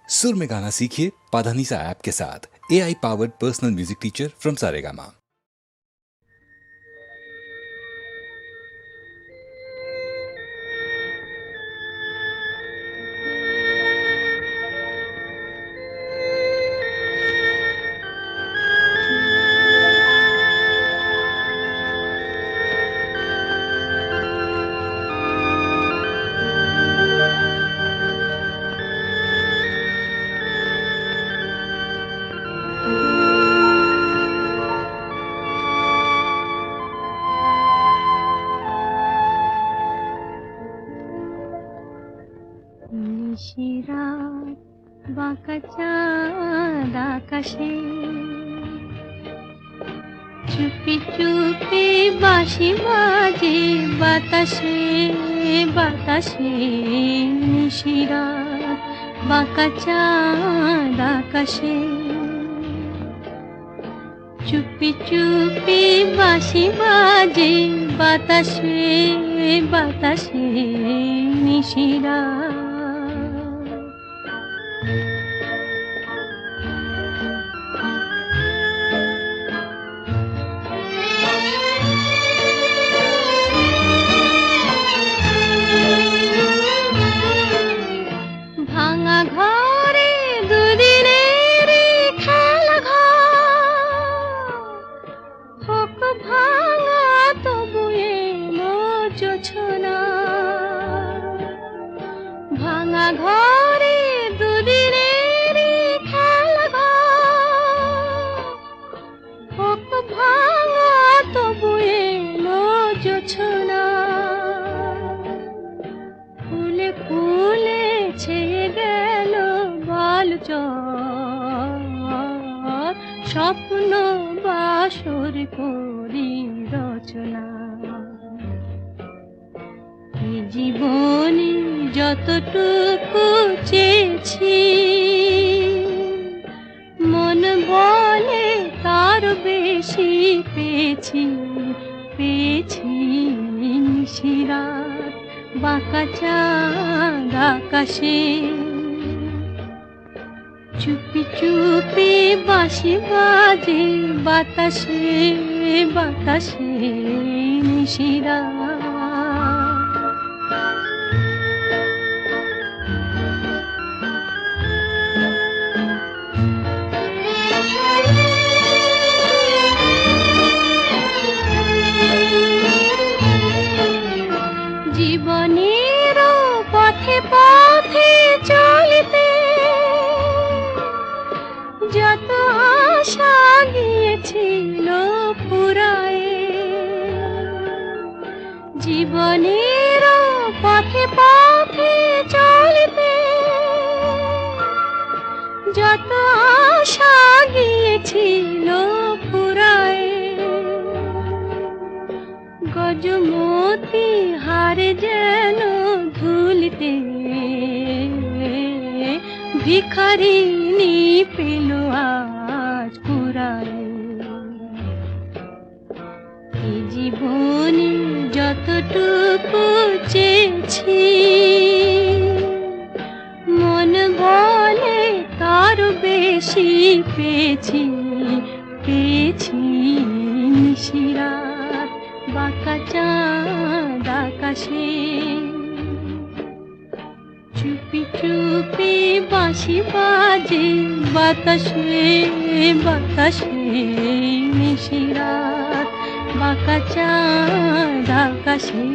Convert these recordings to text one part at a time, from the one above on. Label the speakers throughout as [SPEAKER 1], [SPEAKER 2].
[SPEAKER 1] सुर में गाना सीखिए पाधानीसा ऐप के साथ। AI powered personal music teacher from Saregama.
[SPEAKER 2] নিশিরাত বাঁকা চাঁদ আকাশে চুপি চুপি বাঁশি বাজে বাতাসে বাতাসে। নিশিরাত বাঁকা চাঁদ আকাশে চুপি চুপি বাঁশি বাজে বাতাসে বাতাসে। নিশিরাত ভাঙা ঘরে দুদিনের খেলা ঘর হোক ভাঙা তবু এলো জোছনা। ভাঙা ঘরে দুদিনের খেলা ঘর হোক ভাঙা তবু এলো জোছনা। ফুলে ফুলে ছেয়ে গেল বালুচর স্বপ্ন বাসর করি রচনা। এ জীবনে যতটুকু চেয়েছি মন বলে তার বেশি পেয়েছি পেয়েছি। নিশিরাত বাঁকা চাঁদ আকাশে চুপি চুপি বাঁশি বাজে বাতাসে বাতাসে। নিশিরাত জীবনের পথে পথে চলিতে যত আশা গিয়েছিল ফুরায়ে। জীবনের পথে পথে চলিতে যত আশা গিয়েছিল ফুরায়ে। গজমতি হারে যেন ধুলিতে ভিখারিনী পেল আজ কুড়ায়। এই জীবনে যতটুকু চেয়েছি মন বলে তার বেশি পেয়েছি পেয়েছি। নিশিরাত বাঁকা চাঁদ আকাশে চুপি চুপি বাঁশি বাজে বাতাসে বাতাসে। নিশিরাত বাঁকা চাঁদ আকাশে।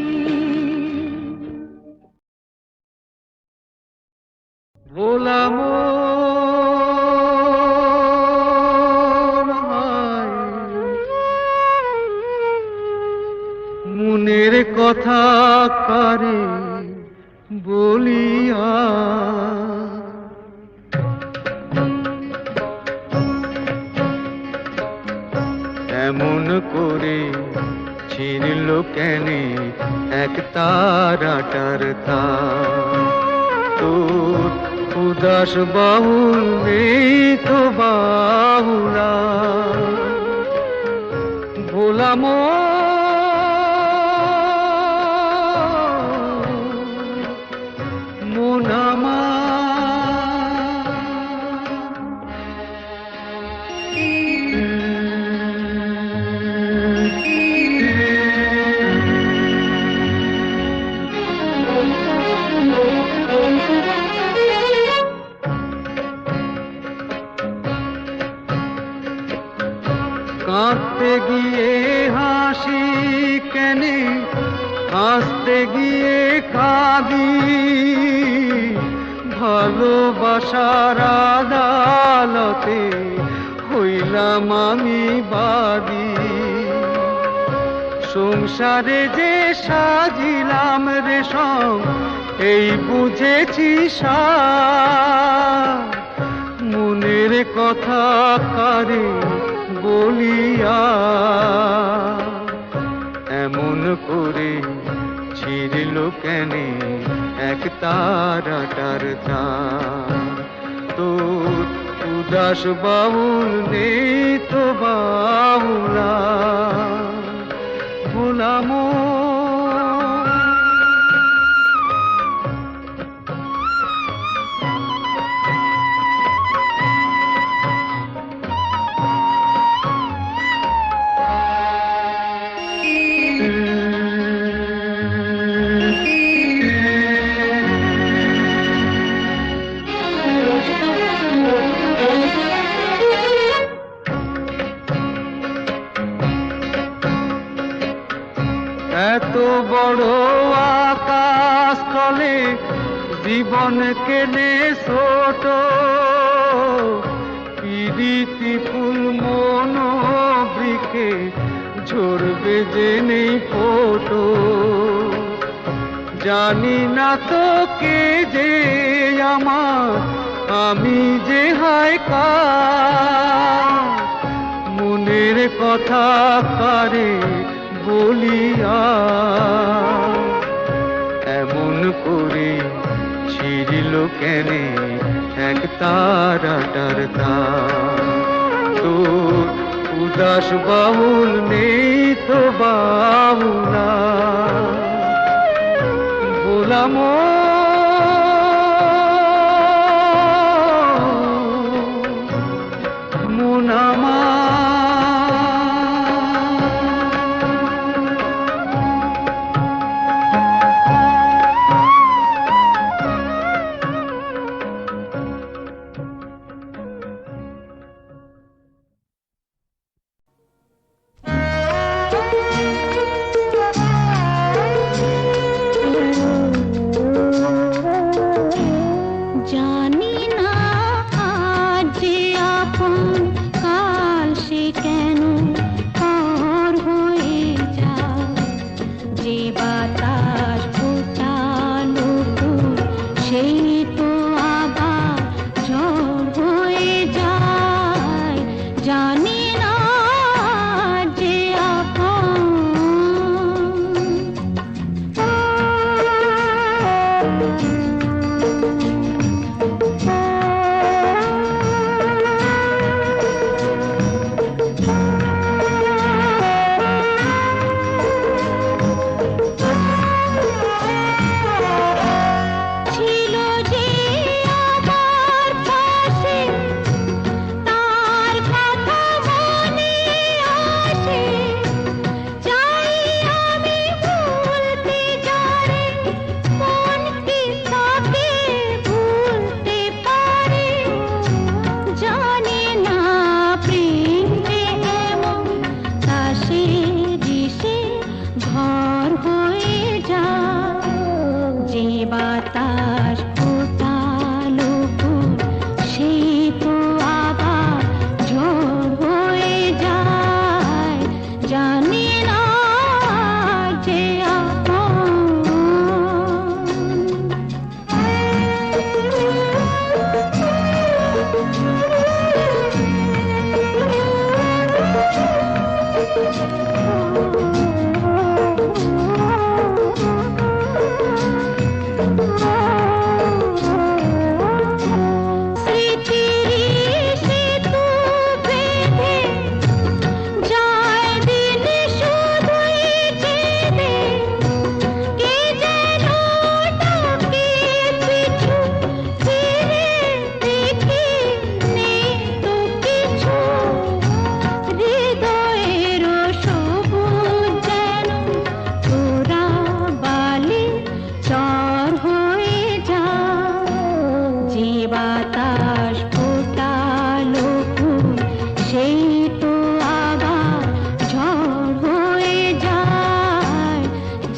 [SPEAKER 3] ভোলা মনের কথা কারে বলিয়া এমন করে ছিঁড়ল কেনে এক তারাটার তার। তোর উদাস বাহুল নেই তো বাহুলা ভোলা মন আমার হাসতে গিয়ে কাঁদি, ভালোবাসার আদালতে হইলাম আমি বাদী। সংসারে যে সাজিলাম রেশম, এই বুঝেছি সার, মনের কথা কারে বলিয়া এমন করে ছিড়ল কেনে এক তারাটার তার। তোর উদাস বাউল নেই তো বাউলা ভোলাম। এত বড় আকাশ তলে জীবন কেনে ছোট, পিরিতি ফুল মন বৃক্ষে ঝরবে যে নেই ফোটো। জানি না তো কে যে আমার, আমি যে হায় কার, মনের কথা কারে বলিয়া এমন করে ছিড়ল কেনে এক তারাটার তার। তোর উদাস বাউল নেই তো বাউলা বলাম। মনামা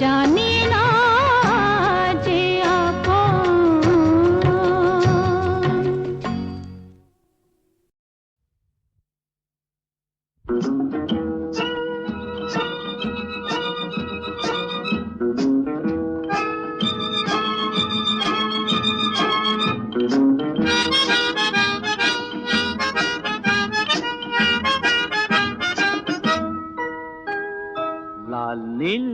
[SPEAKER 2] জানি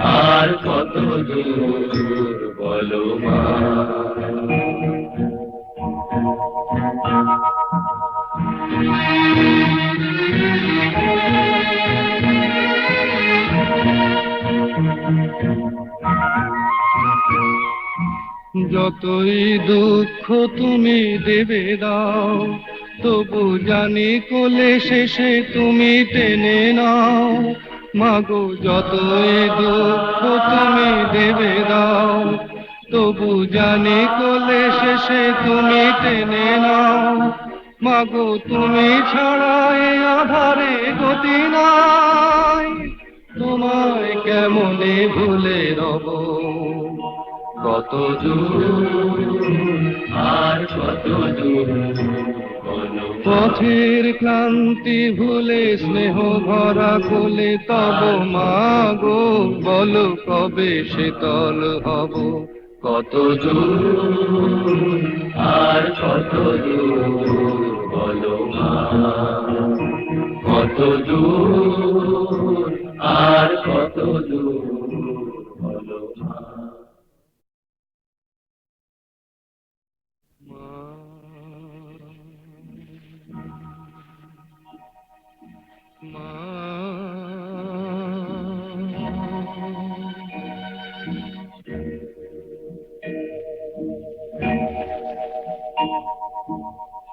[SPEAKER 4] আর কত দূর বলো মা। যতই দুঃখ তুমি দেবে দাও, তবু জানি কোলে শেষে তুমি টেনে নাও। মাগো যতই দুঃখ তুমি দেবে দাও, তবু জানি কোলে শেষে তুমি টেনে নাও। মাগো তুমি ছাড়া এ আধারে গতি নাই, তোমায় কেমনে ভুলে রব। কত দূর আর কত দূর পথের ক্লান্তি ভুলে স্নেহ ভরা কোলে তব মাগো, বলো কবে শীতল হব। কত দূর আর কত দূর বলো মা। কত দূর আর কত দূর বলো মা।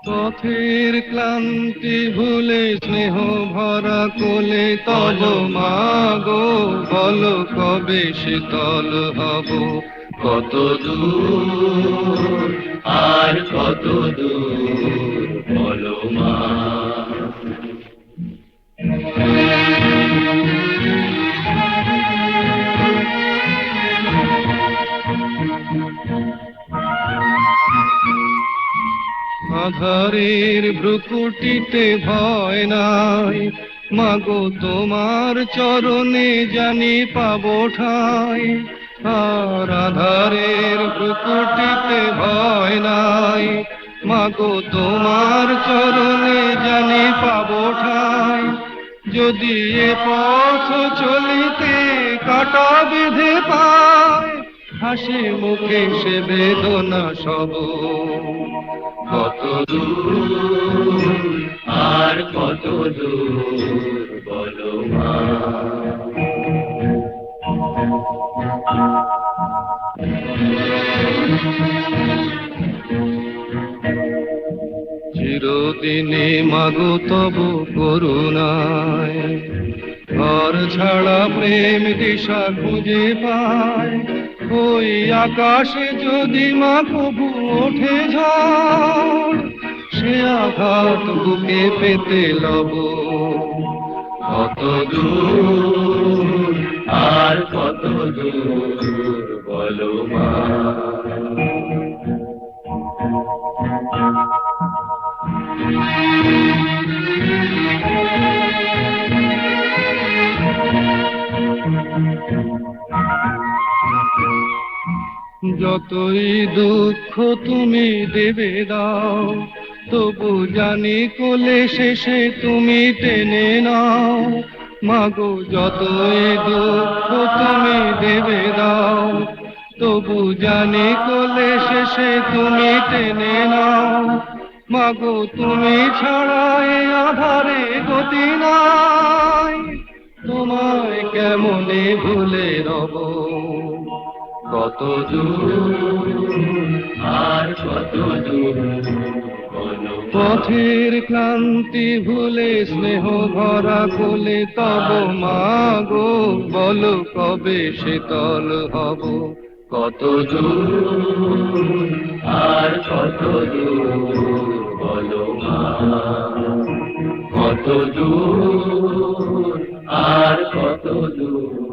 [SPEAKER 4] পথের ক্লান্তি ভুলে স্নেহ ভরা কোলে তব মাগো, বলো কবে শীতল হব। কত দূর আর কত দূর বলো মা। আধারের ভ্রুকুটিতে ভয় নাই, মাগো তোমার চরণে জানি পাবো ঠাই। আর আধারের ভ্রুকুটিতে ভয় নাই, মাগো তোমার চরণে জানি পাবো ঠাই। যদি এ পথ চলিতে কাটা বেঁধে পায়, হাসি মুখে সে বেদনা সব। কত দূর আর কত দূর বলো মা। চিরদিনে মাগো তবু করুণায়, ঘর ছাড়া প্রেম দিশা খুঁজে পায়। ওই আকাশে যদি মা কবু ওঠে ঝড়, সে আঘাত বুকে পেতে লব। কত দূর আর কত দূর বলো মা। যতই দুঃখ তুমি দেবে দাও, তবু জানি কোলে শেষে তুমি টেনে নাও। মাগো যতই দুঃখ তুমি দেবে দাও, তবু জানি কোলে শেষে তুমি টেনে নাও। মাগো তুমি ছাড়া এ আধারে গতি নাই, তোমায় কেমনে ভুলে রব। কত দূর আর কত দূর পথের ক্লান্তি ভুলে স্নেহ ভরা কোলে তব মাগো, বলো কবে শীতল হব। কত দূর আর কত দূর বলো মা। কত দূর আর কত দূর